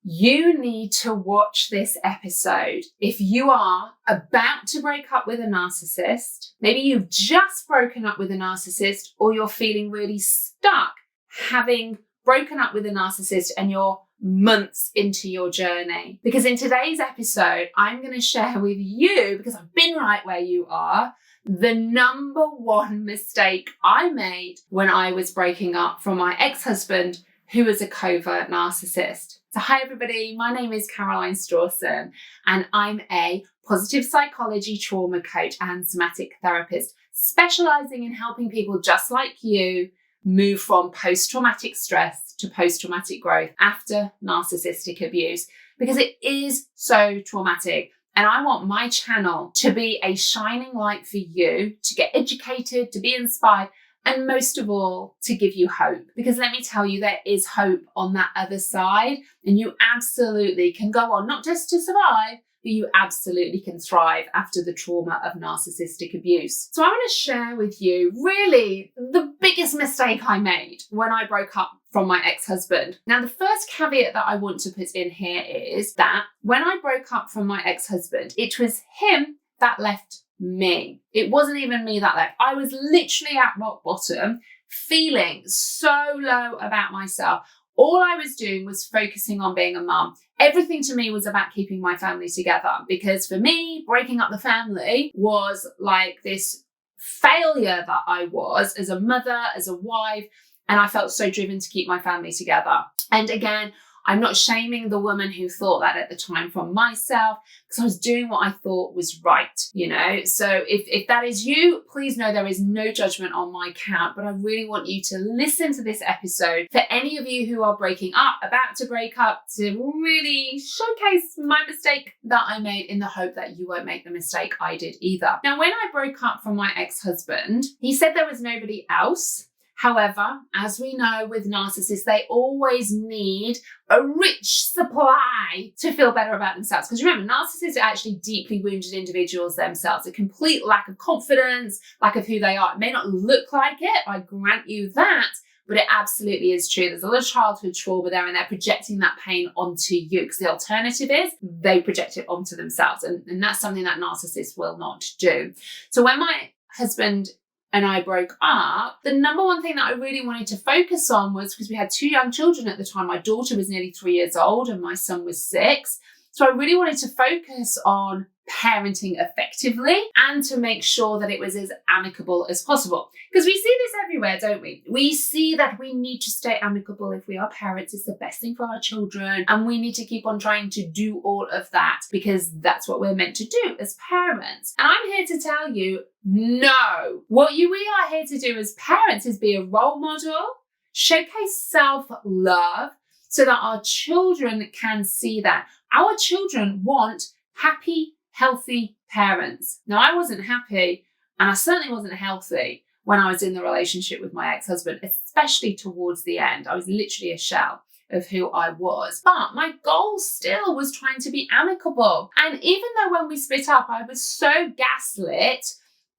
You need to watch this episode if you are about to break up with a narcissist. Maybe you've just broken up with a narcissist, or you're feeling really stuck having broken up with a narcissist and you're months into your journey. Because in today's episode, I'm going to share with you, because I've been right where you are, the number one mistake I made when I was breaking up from my ex-husband, who was a covert narcissist. So hi everybody, my name is Caroline Strawson and I'm a positive psychology trauma coach and somatic therapist, specializing in helping people just like you move from post-traumatic stress to post-traumatic growth after narcissistic abuse, because it is so traumatic. And I want my channel to be a shining light for you to get educated, to be inspired, and most of all, to give you hope. Because let me tell you, there is hope on that other side, and you absolutely can go on, not just to survive, but you absolutely can thrive after the trauma of narcissistic abuse. So I want to share with you really the biggest mistake I made when I broke up from my ex-husband. Now, the first caveat that I want to put in here is that when I broke up from my ex-husband, it was him that left me. It wasn't even me that left. I was literally at rock bottom, feeling so low about myself. All I was doing was focusing on being a mum. Everything to me was about keeping my family together, because for me, breaking up the family was like this failure that I was as a mother, as a wife, and I felt so driven to keep my family together. And again, I'm not shaming the woman who thought that at the time from myself, because I was doing what I thought was right, you know? So if that is you, please know there is no judgment on my count, but I really want you to listen to this episode for any of you who are breaking up, about to break up, to really showcase my mistake that I made, in the hope that you won't make the mistake I did either. Now, when I broke up from my ex-husband, he said there was nobody else. However, as we know with narcissists, they always need a rich supply to feel better about themselves. Because remember, narcissists are actually deeply wounded individuals themselves. A complete lack of confidence, lack of who they are. It may not look like it, I grant you that, but it absolutely is true. There's a lot of childhood trauma there, and they're projecting that pain onto you, because the alternative is they project it onto themselves. And that's something that narcissists will not do. So when my husband and I broke up, the number one thing that I really wanted to focus on was, because we had two young children at the time. My daughter was nearly 3 years old and my son was 6. So I really wanted to focus on parenting effectively and to make sure that it was as amicable as possible. Because we see this everywhere, don't we? We see that we need to stay amicable if we are parents. It's the best thing for our children. And we need to keep on trying to do all of that, because that's what we're meant to do as parents. And I'm here to tell you, no. We are here to do as parents is be a role model, showcase self-love, so that our children can see that. Our children want happy, healthy parents. Now, I wasn't happy, and I certainly wasn't healthy when I was in the relationship with my ex-husband, especially towards the end. I was literally a shell of who I was. But my goal still was trying to be amicable. And even though when we split up, I was so gaslit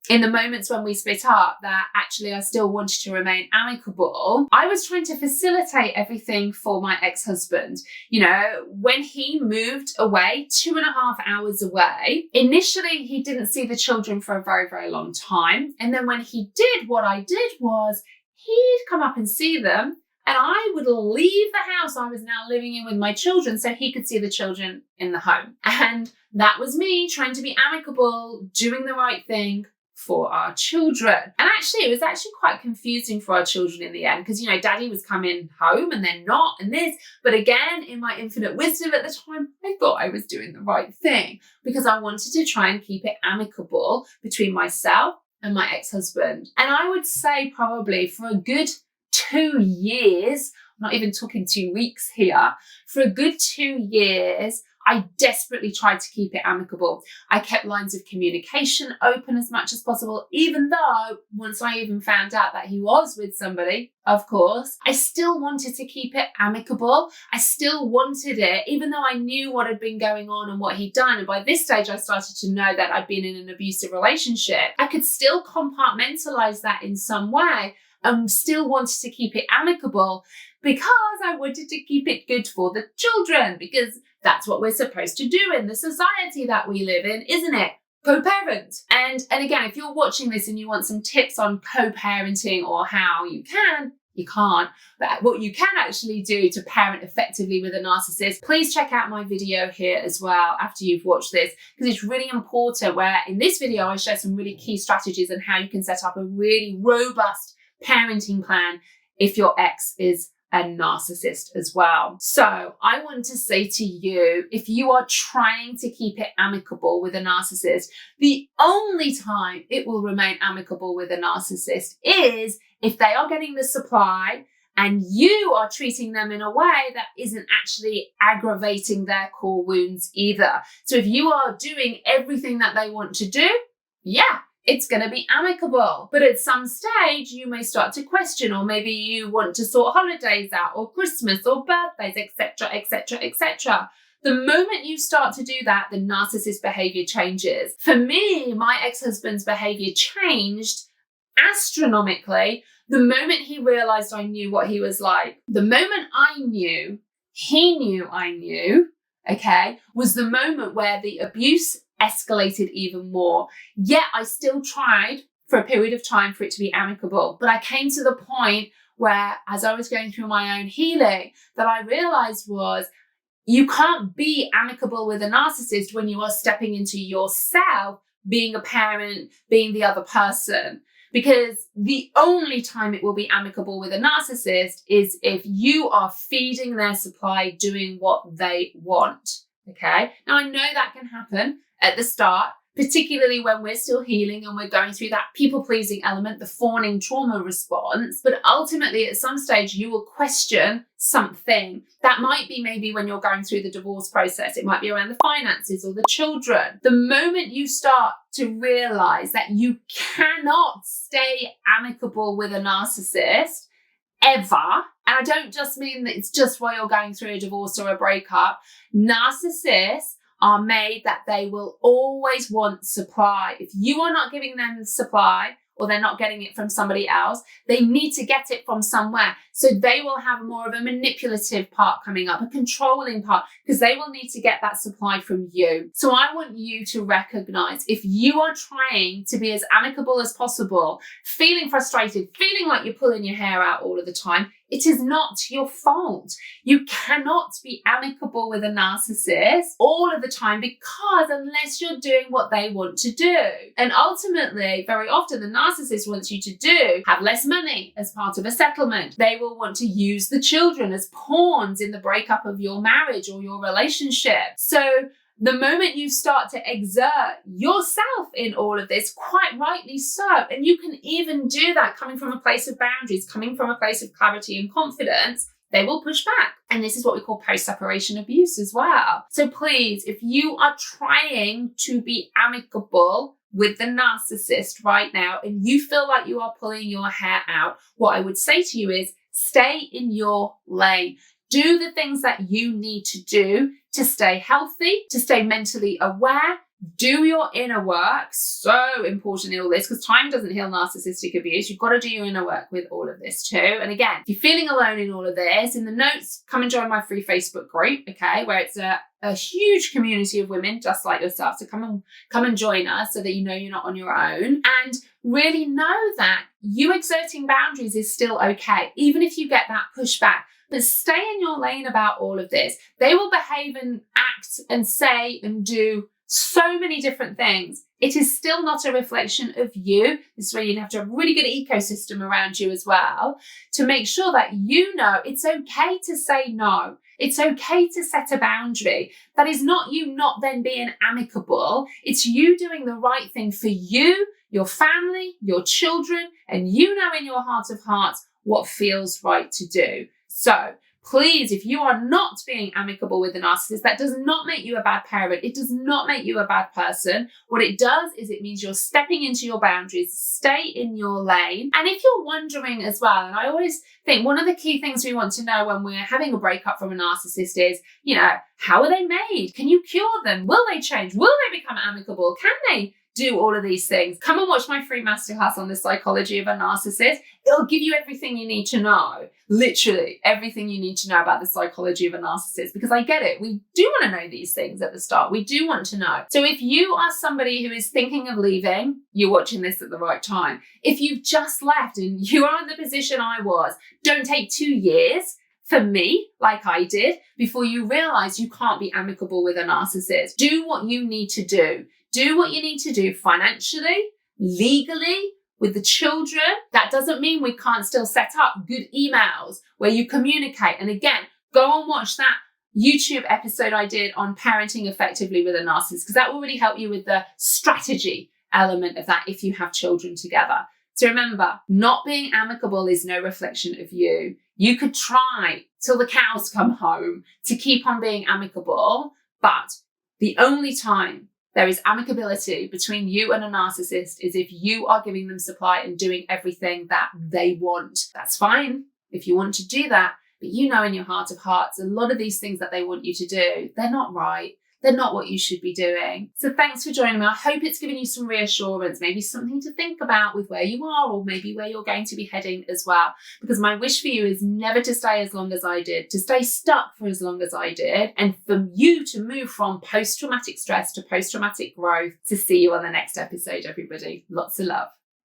in the moments when we split up that actually I still wanted to remain amicable, I was trying to facilitate everything for my ex-husband. You know, when he moved away, 2.5 hours away, initially he didn't see the children for a very, very long time. And then when he did, what I did was he'd come up and see them, and I would leave the house I was now living in with my children so he could see the children in the home. And that was me trying to be amicable, doing the right thing for our children. And actually, it was actually quite confusing for our children in the end, because, you know, daddy was coming home and then not, and this. But again, in my infinite wisdom at the time, I thought I was doing the right thing, because I wanted to try and keep it amicable between myself and my ex-husband. And I would say probably for a good 2 years, I'm not even talking 2 weeks here, for a good 2 years, I desperately tried to keep it amicable. I kept lines of communication open as much as possible, even though once I even found out that he was with somebody, of course, I still wanted to keep it amicable. I still wanted it, even though I knew what had been going on and what he'd done. And by this stage, I started to know that I'd been in an abusive relationship. I could still compartmentalize that in some way and still wanted to keep it amicable. because I wanted to keep it good for the children, because that's what we're supposed to do in the society that we live in, isn't it? Co-parent. And again, if you're watching this and you want some tips on co-parenting or how you can't, but what you can actually do to parent effectively with a narcissist, please check out my video here as well after you've watched this, because it's really important, where in this video I share some really key strategies on how you can set up a really robust parenting plan if your ex is a narcissist as well. So I want to say to you, if you are trying to keep it amicable with a narcissist, the only time it will remain amicable with a narcissist is if they are getting the supply and you are treating them in a way that isn't actually aggravating their core wounds either. So if you are doing everything that they want to do, yeah, it's going to be amicable. But at some stage, you may start to question, or maybe you want to sort holidays out, or Christmas, or birthdays, etc., etc., etc. The moment you start to do that, the narcissist behavior changes. For me, my ex-husband's behavior changed astronomically the moment he realized I knew what he was like. The moment I knew, he knew I knew, okay, was the moment where the abuse escalated even more. Yet I still tried for a period of time for it to be amicable. But I came to the point where, as I was going through my own healing, that I realized was you can't be amicable with a narcissist when you are stepping into yourself, being a parent, being the other person. Because the only time it will be amicable with a narcissist is if you are feeding their supply, doing what they want. Okay. Now, I know that can happen at the start, particularly when we're still healing and we're going through that people-pleasing element, the fawning trauma response. But ultimately, at some stage, you will question something. That might be maybe when you're going through the divorce process. It might be around the finances or the children. The moment you start to realize that you cannot stay amicable with a narcissist ever, and I don't just mean that it's just while you're going through a divorce or a breakup, narcissists are made that they will always want supply. If you are not giving them supply, or they're not getting it from somebody else, they need to get it from somewhere. So they will have more of a manipulative part coming up, a controlling part, because they will need to get that supply from you. So I want you to recognize, if you are trying to be as amicable as possible, feeling frustrated, feeling like you're pulling your hair out all of the time, it is not your fault. You cannot be amicable with a narcissist all of the time, because unless you're doing what they want to do. And ultimately, very often the narcissist wants you to do, have less money as part of a settlement. They will want to use the children as pawns in the breakup of your marriage or your relationship. So the moment you start to exert yourself in all of this, quite rightly so, and you can even do that coming from a place of boundaries, coming from a place of clarity and confidence, they will push back. And this is what we call post-separation abuse as well. So please, if you are trying to be amicable with the narcissist right now and you feel like you are pulling your hair out, what I would say to you is stay in your lane. Do the things that you need to do to stay healthy, to stay mentally aware. Do your inner work. So important in all this, because time doesn't heal narcissistic abuse. You've got to do your inner work with all of this too. And again, if you're feeling alone in all of this, in the notes, come and join my free Facebook group, okay, where it's a huge community of women just like yourself. So come and join us so that you know you're not on your own. And really know that you exerting boundaries is still okay, even if you get that pushback. But stay in your lane about all of this. They will behave and act and say and do so many different things. It is still not a reflection of you. This is where you have to have a really good ecosystem around you as well to make sure that you know it's okay to say no. It's okay to set a boundary. That is not you not then being amicable. It's you doing the right thing for you, your family, your children, and you know in your heart of hearts what feels right to do. So please, if you are not being amicable with a narcissist, that does not make you a bad parent. It does not make you a bad person. What it does is it means you're stepping into your boundaries. Stay in your lane. And if you're wondering as well, and I always think one of the key things we want to know when we're having a breakup from a narcissist is, how are they made? Can you cure them? Will they change? Will they become amicable? Can they do all of these things. Come and watch my free masterclass on the psychology of a narcissist. It'll give you everything you need to know, literally everything you need to know about the psychology of a narcissist, because I get it. We do want to know these things at the start. We do want to know. So if you are somebody who is thinking of leaving, you're watching this at the right time. If you've just left and you are in the position I was, don't take 2 years for me, like I did, before you realize you can't be amicable with a narcissist. Do what you need to do. Do what you need to do financially, legally, with the children. That doesn't mean we can't still set up good emails where you communicate. And again, go and watch that YouTube episode I did on parenting effectively with a narcissist, because that will really help you with the strategy element of that if you have children together. So remember, not being amicable is no reflection of you. You could try till the cows come home to keep on being amicable, but the only time there is amicability between you and a narcissist is if you are giving them supply and doing everything that they want. That's fine if you want to do that, but you know in your heart of hearts, a lot of these things that they want you to do, they're not right. They're not what you should be doing. So thanks for joining me. I hope it's given you some reassurance, maybe something to think about with where you are, or maybe where you're going to be heading as well. Because my wish for you is never to stay as long as I did, to stay stuck for as long as I did, and for you to move from post-traumatic stress to post-traumatic growth. To see you on the next episode, everybody. Lots of love.